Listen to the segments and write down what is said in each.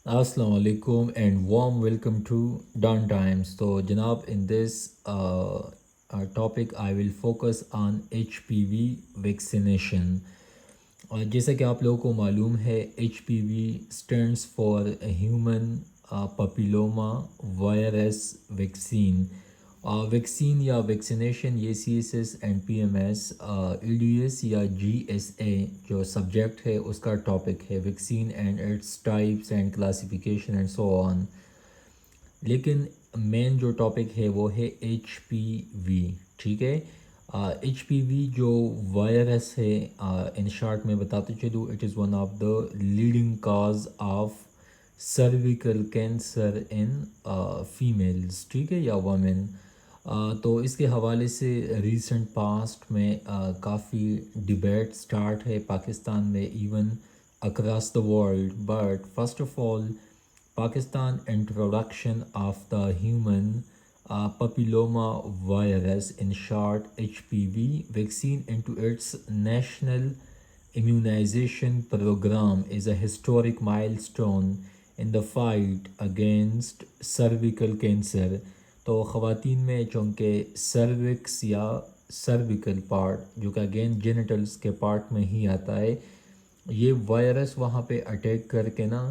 Assalamu alaikum and warm welcome to Dawn Times. So, Janab, in this topic, I will focus on HPV vaccination. جیسا کہ آپ لوگوں کو معلوم ہے H P V stands for human papilloma virus vaccine. Vaccine یا vaccination یہ C S S and P M S E D S یا جی ایس اے جو سبجیکٹ ہے اس کا ٹاپک ہے vaccine and its types and classification and so on. لیکن main جو topic ہے وہ ہے ایچ پی وی. ٹھیک ہے. ایچ پی وی جو وائرس ہے ان شارٹ میں بتاتے چلوں it is one of the leading cause of cervical cancer in females. ٹھیک ہے یا وومن. تو اس کے حوالے سے ریسنٹ پاسٹ میں کافی ڈبیٹ سٹارٹ ہے پاکستان میں even across the world. But first of all Pakistan introduction of the human papilloma virus, in short HPV, vaccine into its national immunization program is a historic milestone in the fight against cervical cancer. تو خواتین میں چونکہ cervix یا cervical part جو کہ again جینیٹلس کے part میں ہی آتا ہے یہ وائرس وہاں پہ اٹیک کر کے نا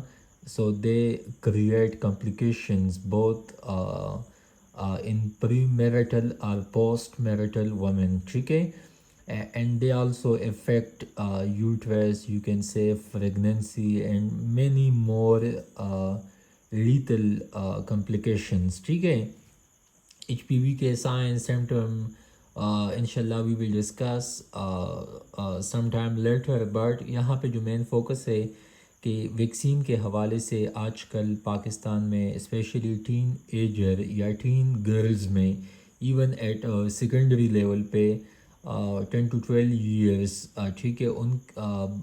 so they create complications both in premarital or post-marital women. ٹھیک ہے. And they also affect uterus, you can say pregnancy and many more lethal complications. ٹھیک ہے. ایچ پی وی کے سائنس سمٹم انشاءاللہ we will discuss some time later. But یہاں پہ جو مین فوکس ہے کہ ویکسین کے حوالے سے آج کل پاکستان میں اسپیشلی ٹین ایجر یا ٹین گرلز میں ایون ایٹ سیکنڈری لیول پہ 10 to 12 years ٹھیک ہے ان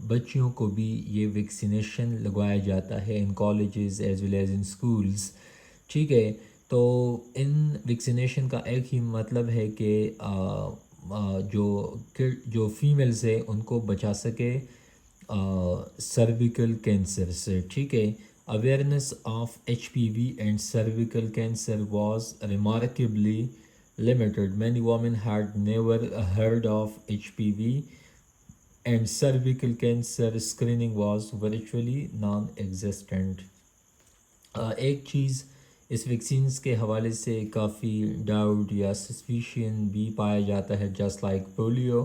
بچیوں کو بھی یہ ویکسینیشن لگوایا جاتا ہے in colleges as well as in schools. ٹھیک ہے. تو ان ویکسینیشن کا ایک ہی مطلب ہے کہ جو فیمیلز ہے ان کو بچا سکے سرویکل کینسر سے. ٹھیک ہے. Awareness of H P V and cervical cancer was remarkably limited. Many women had never heard of HPV and cervical cancer screening was virtually non-existent. ایک چیز اس ویکسینز کے حوالے سے کافی ڈاؤٹ یا سسپیشن بھی پایا جاتا ہے just like polio.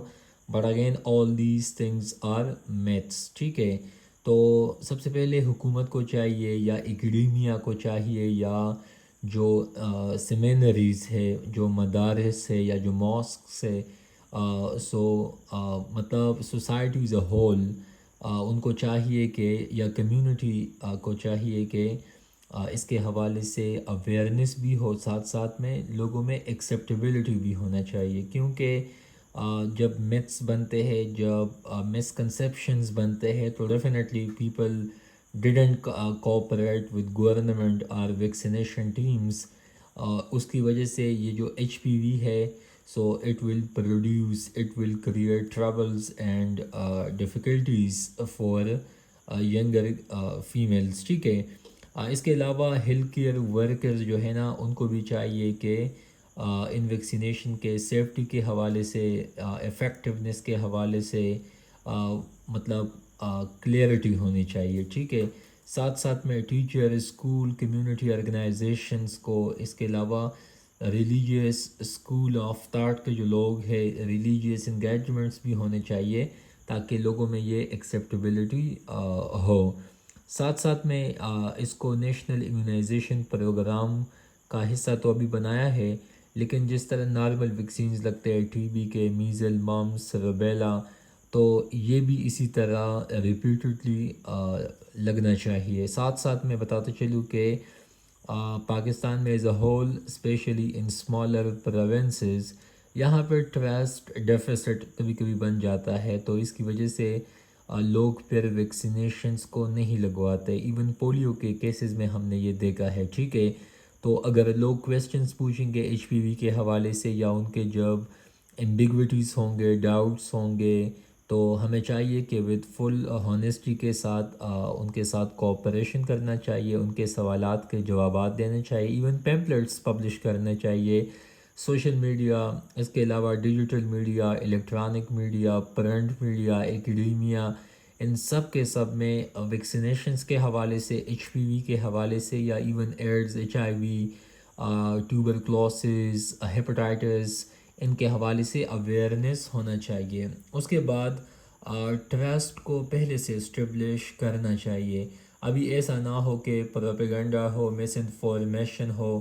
But again all these things are myths. ٹھیک ہے. تو سب سے پہلے حکومت کو چاہیے یا اکیڈیمیا کو چاہیے یا جو سیمینریز ہے جو مدارس ہے یا جو ماسکس ہے سو مطلب سوسائٹی ایز اے ہول ان کو چاہیے کہ یا کمیونٹی کو چاہیے کہ اس کے حوالے سے اویئرنیس بھی ہو ساتھ ساتھ میں لوگوں میں ایکسیپٹیبلٹی بھی ہونا چاہیے. کیونکہ جب میتھس بنتے ہیں جب مسکنسیپشنز بنتے ہیں تو definitely people didn't cooperate with government اور ویکسینیشن ٹیمز. اس کی وجہ سے یہ جو ایچ پی وی ہے so it will create troubles and difficulties for younger females. ٹھیک ہے. اس کے علاوہ ہیلتھ کیئر ورکرز جو ہے نا ان کو بھی چاہیے کہ ان ویکسینیشن کے سیفٹی کے حوالے سے افیکٹونیس کے حوالے سے مطلب کلیئرٹی ہونی چاہیے. ٹھیک ہے. ساتھ ساتھ میں ٹیچر اسکول کمیونٹی آرگنائزیشنس کو اس کے علاوہ ریلیجیس اسکول آف تھاٹ کے جو لوگ ہیں ریلیجیس انگیجمنٹس بھی ہونے چاہیے تاکہ لوگوں میں یہ ایکسیپٹیبلٹی ہو. ساتھ ساتھ میں اس کو نیشنل امیونائزیشن پروگرام کا حصہ تو ابھی بنایا ہے لیکن جس طرح نارمل ویکسینز لگتے ہیں ٹی بی کے میزل ممس روبیلا تو یہ بھی اسی طرح ریپیٹڈلی لگنا چاہیے. ساتھ ساتھ میں بتاتے چلوں کہ پاکستان میں as a whole especially in smaller provinces یہاں پہ ٹرسٹ ڈیفیسٹ کبھی کبھی بن جاتا ہے تو اس کی وجہ سے لوگ پھر ویکسینیشنس کو نہیں لگواتے. ایون پولیو کے کیسز میں ہم نے یہ دیکھا ہے. ٹھیک ہے. تو اگر لوگ کویسچنس پوچھیں گے ایچ پی وی کے حوالے سے یا ان کے جب ایمبیگوٹیز ہوں گے ڈاؤٹس ہوں گے تو ہمیں چاہیے کہ ود فل ہانیسٹی کے ساتھ ان کے ساتھ کوآپریشن کرنا چاہیے، ان کے سوالات کے جوابات دینے چاہیے، ایون پیمپلیٹس پبلش کرنے چاہیے، سوشل میڈیا، اس کے علاوہ digital media, electronic media, print media, academia, ان سب کے سب میں ویکسینیشنز کے حوالے سے، ایچ پی وی کے حوالے سے، یا even AIDS, H I V, tuberculosis, hepatitis, ان کے حوالے سے اویئرنیس ہونا چاہیے۔ اس کے بعد ٹرسٹ کو پہلے سے اسٹیبلش کرنا چاہیے۔ ابھی ایسا نہ ہو کہ پروپیگنڈا ہو، مس انفارمیشن ہو،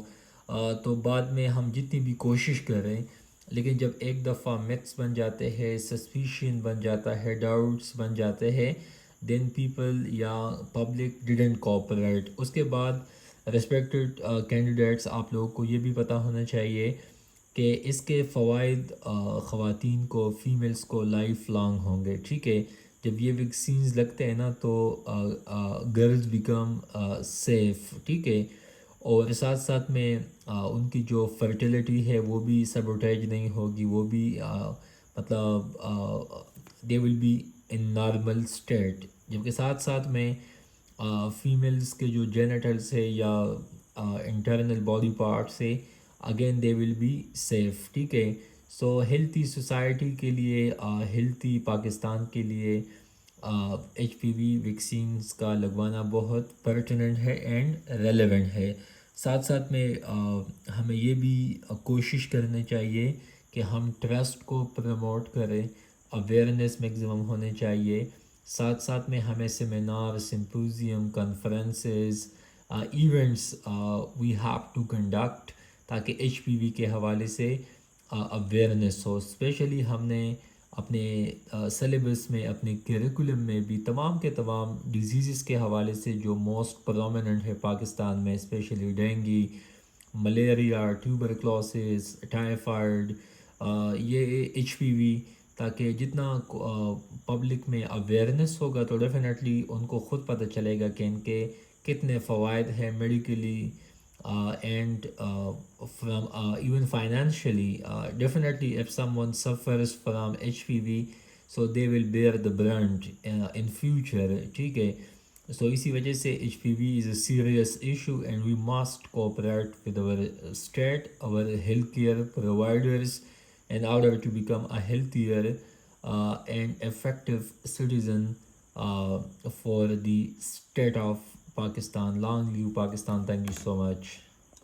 تو بعد میں ہم جتنی بھی کوشش کریں، لیکن جب ایک دفعہ میتھس بن جاتے ہیں، سسپیشن بن جاتا ہے، ڈاؤٹس بن جاتے ہیں، دین پیپل یا پبلک ڈیڈنٹ کوآپریٹ۔ اس کے بعد ریسپیکٹڈ کینڈیڈیٹس، آپ لوگوں کو یہ بھی پتہ ہونا چاہیے کہ اس کے فوائد خواتین کو، فیمیلز کو لائف لانگ ہوں گے، ٹھیک ہے۔ جب یہ ویکسینز لگتے ہیں نا تو گرلز بیکم سیف، ٹھیک ہے، اور ساتھ ساتھ میں ان کی جو فرٹیلیٹی ہے وہ بھی سیبوٹیج نہیں ہوگی، وہ بھی مطلب they will be in normal state, جبکہ ساتھ ساتھ میں فیمیلز کے جو جینیٹلس ہے یا انٹرنل باڈی پارٹس ہے، again they will be safe, ٹھیک ہے۔ سو ہیلتھی سوسائٹی کے لیے، ہیلتھی پاکستان کے لیے ایچ پی وی ویکسینز کا لگوانا بہت پرٹیننٹ ہے اینڈ ریلیونٹ ہے۔ ساتھ ساتھ میں ہمیں یہ بھی کوشش کرنا چاہیے کہ ہم ٹرسٹ کو پروموٹ کریں، اویئرنیس میگزیمم ہونے چاہیے۔ ساتھ ساتھ میں ہمیں seminar, symposium, conferences, events we have to conduct, تاکہ ایچ پی وی کے حوالے سے اویئرنیس ہو۔ اسپیشلی ہم نے اپنے سلیبس میں، اپنے کریکولم میں بھی تمام کے تمام ڈیزیزز کے حوالے سے جو موسٹ پرومیننٹ ہے پاکستان میں، especially dengue, malaria, tuberculosis, typhoid, یہ ایچ پی وی، تاکہ جتنا پبلک میں اویئرنیس ہوگا تو ڈیفینیٹلی ان کو خود پتہ چلے گا کہ ان کے کتنے فوائد ہیں medically and from even financially. Definitely if someone suffers from HPV, so they will bear the brunt in future، ٹھیک ہے۔ سو اسی وجہ سے H P V is a serious issue and we must cooperate with our state, our healthcare providers in order to become a healthier and effective citizen for the state of Pakistan. Long live Pakistan. Thank you so much.